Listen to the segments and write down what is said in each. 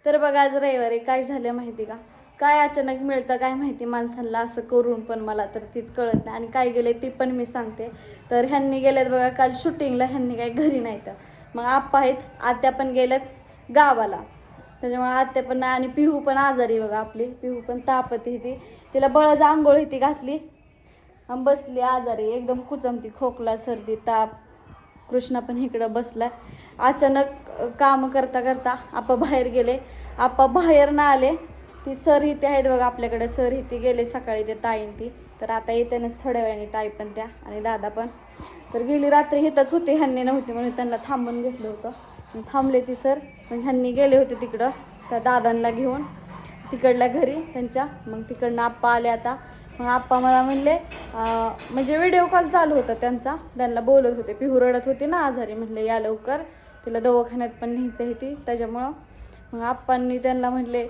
तर बघा आज रविवारी काय झालं माहिती का, काय अचानक मिळतं काय माहिती माणसांना असं करून, पण मला तर तीच कळत नाही. आणि काय गेले ती पण मी सांगते. तर ह्यांनी गेलेत बघा काल शूटिंगला, ह्यांनी काही घरी नाही. तर मग आप्पा आहेत, आत्या पण गेल्यात गावाला, त्याच्यामुळे आत्या पण नाही. आणि पिहू पण आजारी बघा, आपली पिहू पण तापती ती, तिला बळच आंघोळ ती घातली आणि बसली आजारी एकदम, कुचमती, खोकला, सर्दी, ताप. कृष्णा पण इकडं बसलाय. अचानक काम करता करता आप्पा बाहेर गेले. आप्पा बाहेर ना आले, ती सर इथे आहेत बघा आपल्याकडे, सर इथे गेले सकाळी, ते ताईन ती. तर आता येतेनच थोड्या वेळाने ताई पण त्या आणि दादा पण. तर गेली रात्री इथंच होते, ह्यांनी नव्हती म्हणून त्यांना थांबून घेतलं होतं. थांबले ती सर, मग ह्यांनी गेले होते तिकडं त्या दादांना घेऊन तिकडल्या घरी त्यांच्या. मग तिकडनं आप्पा आले आता. मग आप्पा मला म्हणले, म्हणजे व्हिडिओ कॉल चालू होता त्यांचा, त्यांना बोलत होते. पिहू रडत होती ना आजारी, म्हणले या लवकर, तिला दवाखान्यात पण न्यायचं आहे ती, त्याच्यामुळं. मग आप्पांनी त्यांना म्हणले,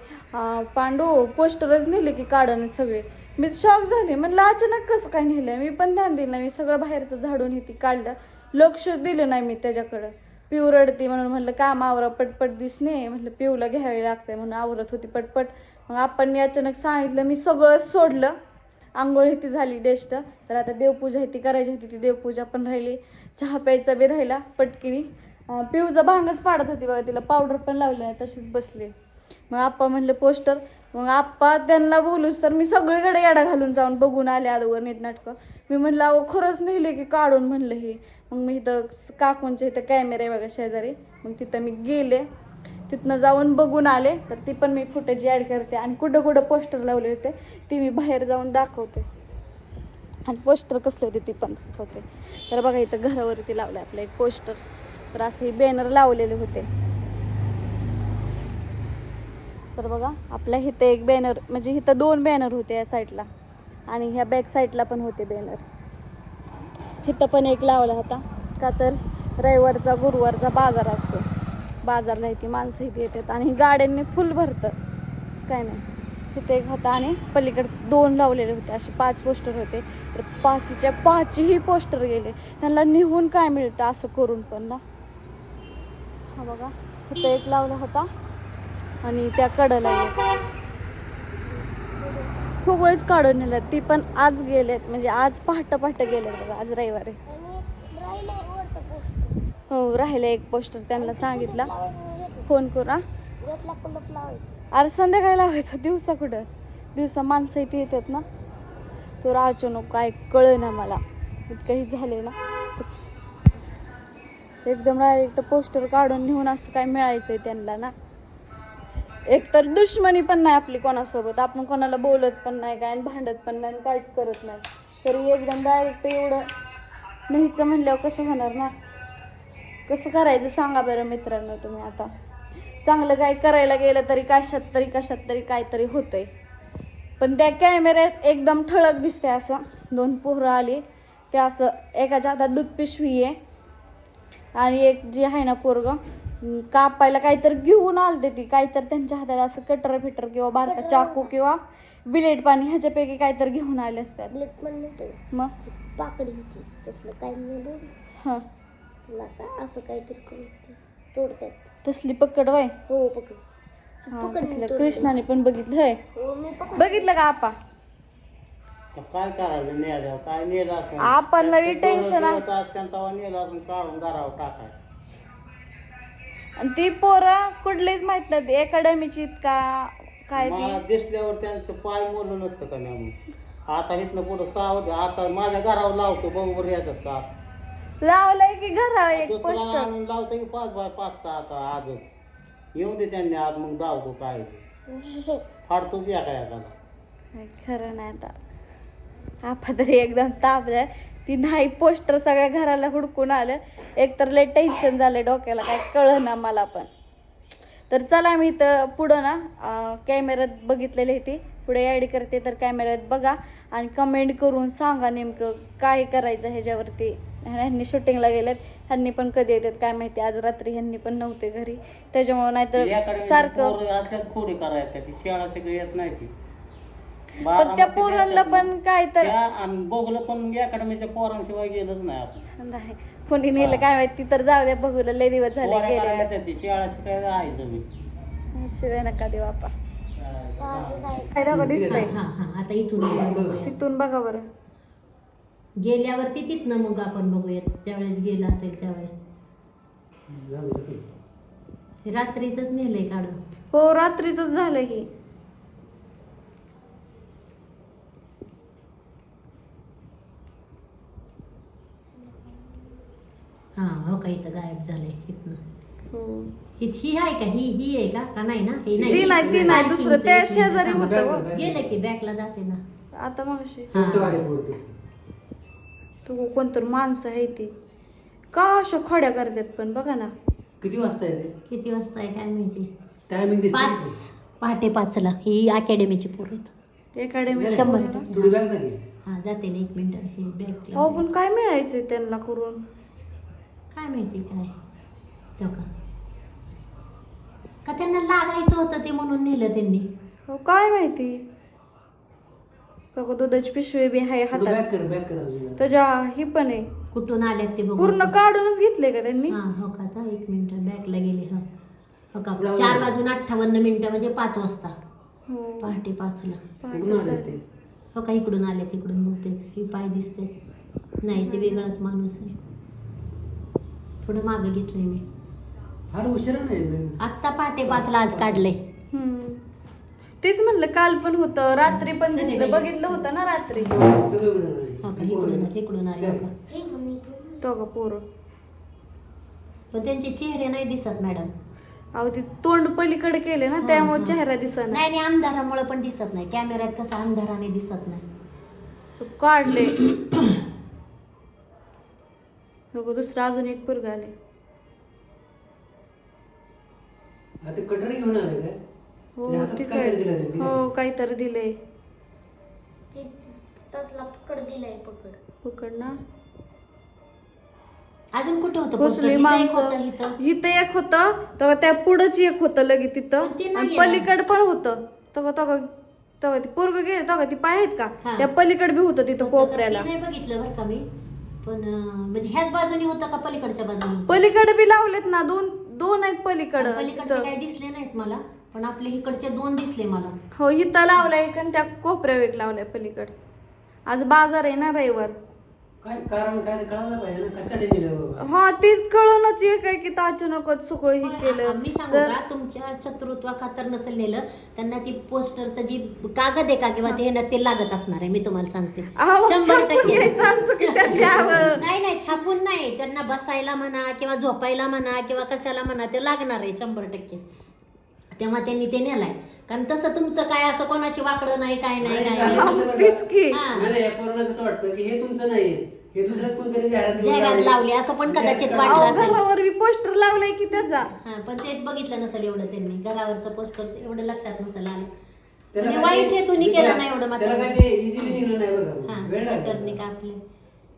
पांडू पोस्टरच नेले की काढून सगळे. मी शॉक झाले, म्हणलं अचानक कसं काय नेलं, मी पण ध्यान दिलं नाही, मी सगळं बाहेरचं झाडून हे ती काढलं, लक्ष दिलं नाही मी त्याच्याकडं. पिऊ रडती म्हणून म्हणलं काम आवरा पटपट दिसणे, म्हटलं पिऊला घ्यावी लागते म्हणून आवरत होती पटपट. मग आप्पांनी अचानक सांगितलं, मी सगळंच सोडलं. आंघोळ ती झाली डेस्ट, तर आता देवपूजा ती करायची होती, ती देवपूजा पण राहिली, चहा प्यायचा बी राहिला पटकिनी. पिऊचा भांगच पाडत होती बघा, तिला पावडर पण लावली नाही, तशीच बसली. मग आप्पा म्हणले पोस्टर. मग आप्पा त्यांना बोलूच तर मी सगळीकडे येडा घालून जाऊन बघून आले अगोदर नीटनाटकं. मी म्हणलं अहो खरंच नेले की काढून, म्हणलं हे. मग मी इथं काकूंच्या इथं कॅमेरा आहे बघा शेजारी, मग तिथं मी गेले, तिथनं जाऊन बघून आले. तर ती पण मी फुटेज ॲड करते, आणि कुठं कुठं पोस्टर लावले होते ती मी बाहेर जाऊन दाखवते, आणि पोस्टर कसले होते ती पण दाखवते. तर बघा इथं घरावरती लावलं आपलं एक पोस्टर. तर असे बॅनर लावलेले होते. तर बघा आपल्या इथं एक बॅनर, म्हणजे इथं 2 बॅनर होते या साईडला, आणि ह्या बॅक साईडला पण होते बॅनर. इथं पण एक लावला होता, का तर रविवारचा गुरुवारचा बाजार असतो, बाजार नाही ती माणसं इथे येतात आणि गाड्यांनी फुल भरतं, असं काय नाही. तिथे एक होता, आणि पलीकडे 2 लावलेले होते, असे 5 पोस्टर होते. तर 5च्या 5ही पोस्टर गेले. त्यांना निघून काय मिळतं असं करून पण ना. हा बघा इथं एक लावला होता, आणि त्या कडेला सगळेच काढून नेल्यात. ती पण आज गेलेत, म्हणजे आज पहाटे गेलेत बघा, आज रविवारी. हो राहिलं एक पोस्टर, त्यांना सांगितलं फोन करू. अरे संध्याकाळी लावायचं, दिवसा कुठं, दिवसा माणसं इथे येतात ना. तो अचानक काय कळ ना मला, इतकंही झाले ना, एकदम डायरेक्ट पोस्टर काढून नेऊन असं काय मिळायचंय त्यांना ना. एक तर दुश्मनी पण नाही आपली कोणासोबत, आपण कोणाला बोलत पण नाही काय, भांडत पण नाही, काहीच करत नाही, तरी एकदम डायरेक्ट एवढं नाहीचं म्हणल्यावर कसं होणार ना. कसं करायचं सांगा बरं मित्रांनो तुम्ही. आता चांगलं काय करायला गेलं तरी कशात तरी काहीतरी होतंय. पण त्या कॅमेऱ्यात एकदम ठळक दिसते असं. 2 पोरं आली, ते असं एकाच्या हातात दूध पिशवी आहे, आणि एक जी आहे ना पोरग कापायला काहीतरी घेऊन आलते, ती काहीतरी त्यांच्या हातात असं कटर फिटर किंवा बारका चाकू किंवा बिलेट पाणी ह्याच्यापैकी काहीतरी घेऊन आले असतात. बिलेट पण नव्हतं, मग पाकडी होती तसलं काही नाही. हां असं काहीतरी करून तोडतात, तसली पकड वय. हो पकड. तसलं कृष्णाने पण बघितलं आहे. बघितलं का आपा? काय करायचं नेल्यावर, काय नेलं असं आपण टेन्शन नेलं असं काढून घरावर टाकाय. आणि ती पोरं कुठलीच माहित नाही, अकॅडमीची का काय मला दिसल्यावर त्यांचं पाय मोडलं नसतं का मॅम. आता इथनं पुढं सावध, आता माझ्या घरावर लावतो बरोबर येतात का. लावलंय की घरा एक पोस्टर आणून लावतो की 5x5चा. आता आजच येऊन दे त्यांनी, आज मग धावतो काय फाडतोच एकाला. खरं नाही. आता आपा तरी एकदम तापल्या, ती नाही पोस्टर सगळ्या घराला हुडकून आलं. एक तर लय टेन्शन झालं डोक्याला, काय कळलं ना मला पण. तर चला मी इथं पुढं ना कॅमेऱ्यात बघितलेली ती पुढे ॲड करते, तर कॅमेऱ्यात बघा आणि कमेंट करून सांगा नेमकं काय करायचं ह्याच्यावरती. ह्यांनी शूटिंगला गेलेत, ह्यांनी पण कधी येतात काय माहिती. आज रात्री ह्यांनी पण नव्हते घरी, त्याच्यामुळे नाहीतर सारखं खोडी करायचं, ती शाळा सगळी येत नाही ती. पण त्या पोरांना पण काय तर बघलं, पण अकॅडमीच्या पोरांशिवाय गेलंच नाही आपण. नाही कोणी नेलं काय माहिती. तर जाऊ द्या, बघूला लय दिवस झाले गेले. ती शाळा शिकायला आहे तुम्ही. शिवाय नका देऊ आपा. साहजिक आहे. काय दाखव दिसतंय हा हा आता इथून बघूया. इथून बघा बरं. गेल्यावरती तिथनं मग आपण बघूयात ज्यावेळेस गेला असेल त्यावेळेस. रात्रीच नेलंय काढून. हो रात्रीच झालं ही. हा हो का इथं गायब झालंय इथनं. हो ही आहे का ही आहे का नाही ना हे ती नाही ती नाही दुसरं त्या शेजारी होतं हो. गेलं की बॅकला जाते ना. आता मग अशी हा. तू कोणतर माणसं आहे ती का अशा खड्या करतात पण बघा ना. किती वाजता येते किती वाजता आहे काय माहिती. टायमिंग दिसते 5 पहाटे 5ला ही अकॅडमीची पोरं आहेत. अकॅडमी 100%. थोडी बॅग सांगे हा जाते ना 1 मिनिट हे बॅकला. हो पण काय मिळायचं त्यांना करून काय माहिती काय तेव्हा का त्यांना लागायचं होतं ते म्हणून नेलं त्यांनी. हो काय माहिती. दुधाची पिशवी बी आहे हातात बॅग कर अजून. त्याच्या ही पण आहे कुठून आल्यात ते बघू. पूर्ण काढूनच घेतले का त्यांनी. हा हो का आता 1 मिनिट बॅकला गेले. हा हो का 4:58 म्हणजे 5 वाजता हो पहाटे 5ला. कुठून आले ते हो का इकडून आले तिकडून बहुतेक. ही पाय दिसते नाही ते वेगळाच माणूस आहे. थोडं मागं घेतलंय मी. फार उशिरा नाही आत्ता पहाटे 5ला आज काढले. तेच म्हणलं काल पण होतं रात्री पण दिसलं बघितलं होतं ना रात्री. हो का इकडून आले हो का. हे म्हणून इकडून. तो का पोरं पण त्यांचे चेहरे नाही दिसत मॅडम. अहो ते तोंड पलीकडे केले ना त्यामुळे चेहरा दिसत नाही नाही अंधारामुळे पण दिसत नाही. कॅमेऱ्यात कसं अंधाराने दिसत नाही. काढले. दुसरं अजून एक पोरगा आले. आता कटोरी घेऊन आले काय हो हातात ठीक काय आहे. दिलं त्यांनी? हो काहीतरी दिलंय. ते तसला पकड दिलाय पकड. पकड ना. अजून कुठं होतं घुसली poster? इथं एक माणसं. होतं इथं. इथं एक होतं तर त्या पुढंच एक होतं लगेच तिथं पण ते आणि नाहीये पलीकड पण होतं. तव ती पोरग गेले तव ती पाय आहेत का हा. त्या पलीकड बी होतं तिथं होतं का? कोपऱ्याला. ते नाही बघितलं बरं का मी. पण म्हणजे ह्याच बाजूने होतं का पलीकडच्या बाजूने. पलीकडे बी लावलेत ना दोन आहेत पलीकडं. पलीकडचे इथं. काही दिसले नाहीत मला. पण आपले इकडचे 2 दिसले मला. हो इथं लावलाय एक आणि त्या कोपऱ्या वेग लावलाय पलीकड. आज बाजार आहे ना रविवार. काय कारण काय ते कळायला पाहिजे ना कशासाठी दिलं बाबा. हा तीच कळूनच एक आहे की अचानकच सगळं हे होय, केलं. मी सांगू तर- का तुमच्या शत्रुत्वा खातर नसेल नेलं त्यांना ती पोस्टरचं जी कागद आहे का किंवा ते ना ते लागत असणार आहे. मी तुम्हाला सांगते अहो, 100% छापून घ्यायचं असतं की त्या द्यावं. नाही छापून नाही. त्यांना बसायला म्हणा किंवा झोपायला म्हणा किंवा कशाला म्हणा ते लागणार आहे 100%. तेव्हा त्यांनी ते नेलाय. कारण तसं तुमचं काय असं कोणाची वाकडं नाही काय नाही काय नाही. अहो, तीच की. हा. नाही या पोरांना कसं वाटतं की हे तुमचं नाहीये हे दुसऱ्याच कोणतरी जाहिरात लावली असं पण कदाचित वाटलं अहो, असेल. घरावर बी पोस्टर लावलाय की त्याचा. हा पण ते बघितलं नसेल एवढं त्यांनी. घरावरचं पोस्टर एवढं लक्षात नसेल आलं. त्याला आणि काय वाईट ते- हेतूने केलं नाही एवढं त्याला मात्र. काय ते इझिली निघलं नाही बघा हा वेळ लागला. कटरने कापले.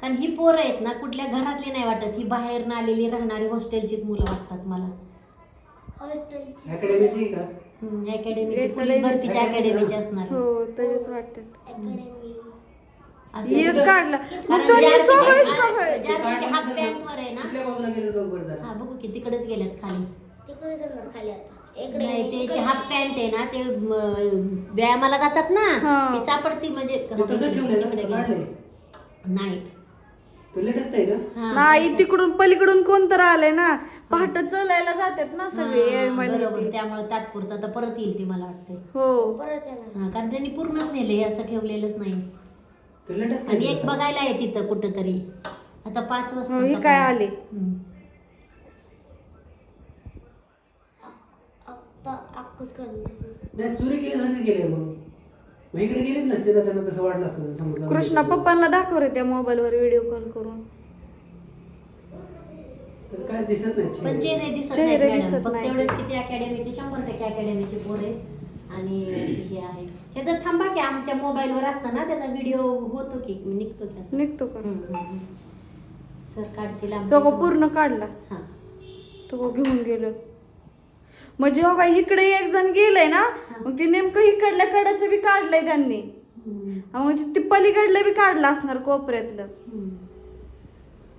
कारण ही पोरं आहेत ना कुठल्या घरातली नाही वाटत. ही बाहेर ना आलेली राहणारी हॉस्टेलचीच मुलं वाटतात मला. हॉस्टेलची अकॅडमीची का अकॅडमीची पोलीस भरतीची अकॅडमीची असणार. हो तसेच वाटतात. अकॅडमी. असं एक काढला कारण मग त्यांनी ज्या सवयच ठिकाणी- सवय. ज्या ठिकाणी हाफ पॅन्ट वर आहे ना. कुठल्या बाजूला गेलं बघ बरं जरा हा बघू की तिकडेच गेल्यात खाली. तिकडे जाणार खाली आता. इकडे नाही ते तिकडे. हाफ पॅन्ट आहे ना ते व्यायामाला जातात ना हा. ती सापडती म्हणजे ते तसंच ठेवलंय इकडे का गेली. काढलंय नाही तो लेटत आहे का हा. नाही तिकडून पलीकडून कोण तर आलंय ना पहाट चलायला जातात ना सगळे हा, येळमाळी बरोबर ती. त्यामुळे तात्पुरतं आता परत येईल ती मला वाटते. हो परत येणार. हा कारण त्यांनी पूर्णच नेले हे असं ठेवलेलंच नाही. तो लेटत आणि एक बघायला आहे तिथं कुठंतरी आता 5 वाजता. हो, ही आता काय काय? आले? हम्म. आता अक्कच करणार. नाही चोरी केल्यासारखं गेले मग इकडे गेलीच नसते ना त्यांना तसं वाटलं असतं समजा कृष्णा पप्पांना दाखव रे त्या मोबाईल वर व्हिडिओ कॉल करून. पण काय दिसत नाही पण चेहरे दिसत चेहरे नाहीत मॅडम. दिसत फक्त नाहीत. एवढेच किती अकॅडमीचे 100% अकॅडमीचे पोर आहेत. आणि हे आहे त्याचं थांबा की आमच्या मोबाईलवर असतं ना त्याचा व्हिडिओ होतो की निघतो की असं. निघतो का सर काढतील तो आमच्या का पूर्ण काढला हा तो का घेऊन गेलं म्हणजे हो का इकडे एक जण गेलंय ना मग ती नेमकं इकडल्या कडाचं बी काढलंय त्यांनी. म्हणजे ती पलीकडलं बी काढलं असणार कोपऱ्यातलं.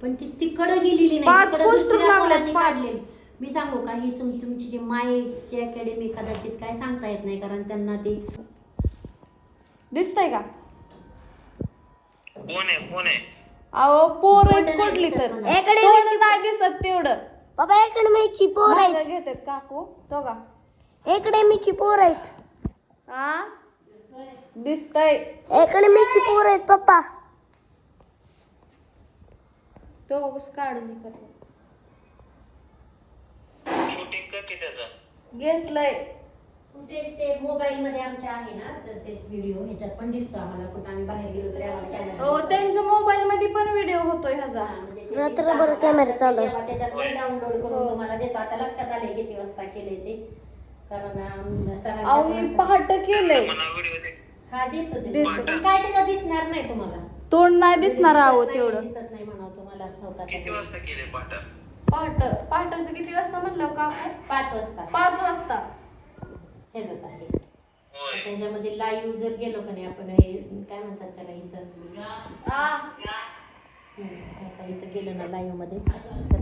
पण ती तिकडं गेलेली नाही. 5 तिकडं पोस्टर दुसऱ्या लावलेत पोरांनी 5. काढलेली. मी सांगू का ही तुमची जी मायची अकॅडमी कदाचित काय सांगता येत नाही, कारण त्यांना ती दिसतंय का? कोण आहे अहो पोर तोंड आहेत नाही कुठली दिसत तर मला. तोंड नाही दिसत तेवढं. बाबा अकॅडमीची पोर आहेत. मागं घेतात काकू तो का अकॅडमीची पोर आहेत. हा दिसतंय अकॅडमीची पोर आहेत पप्पा. तो बस काढून हे करतो. शूटिंग कर की त्याचं घेतलंय फुटेज ते मोबाईल मध्ये आमच्या आहे ना, तर तेच व्हिडिओ ह्याच्यात पण दिसतो आम्हाला. कुठं आम्ही बाहेर गेलो तरी आम्हाला कॅमेरा हो त्यांच्या मोबाईल मध्ये पण व्हिडिओ होतोय ह्याचा. रात्रभर कॅमेरा चालू असतो. त्याच्यात डाउनलोड करून तुम्हाला देतो. आता लक्षात आले किती वाजता केले ते, कारण अहो सरांच्या मी पहाट केलंय. मला व्हिडिओ दे. हा देतो ते. पण काय त्याच्यात दिसणार नाही तुम्हाला. तोंड नाही दिसणार आहो दिसत नाही, तेवढं. दिसत नाही म्हणावं तुम्हाला. हो का किती ते? वाजता केले पाठ? पहाटचं किती वाजता म्हणलं काकू? 5 वाजता. 5 वाजता. हे बघा हे होय. त्याच्यामध्ये लाईव्ह जर गेलो का नाही आपण, हे काय म्हणतात त्याला इथं, आ इथं गेलं ना लाईव्ह मध्ये, तर